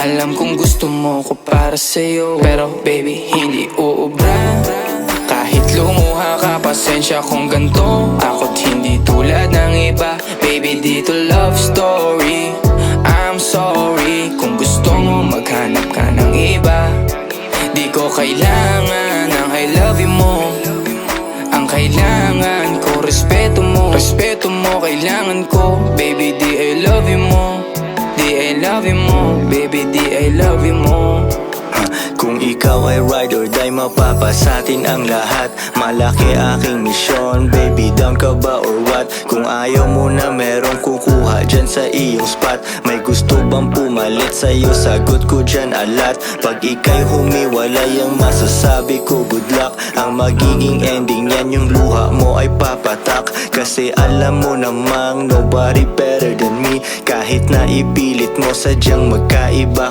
Alam kong gusto mo ko para sa'yo, pero baby hindi uubra. Kahit lumuha ka, pasensya kung ganto. Ako't hindi tulad ng iba. Baby, dito love story. I'm sorry kung gusto mo maghanap ka ng iba. Di ko kailangan ng I love you mo. Ang kailangan ko, respeto mo. Respeto mo, kailangan ko. Baby, di I love you mo. Di I love you mo. Baby, di I love you mo. Kung ikaw ay ride or die, mapapasatin ang lahat. Malaki aking misyon, baby, down ka ba or what? Kung ayaw mo na merong kukuha dyan sa iyong spot. May gusto bang pumalit sa'yo? Sagot ko dyan alat. Pag ika'y humiwalay, ang masasabi ko good luck. Ang magiging ending yan, yung luha mo ay papatak. Kasi alam mo namang nobody better than me. Kahit na ipilit mo, sadyang magkaiba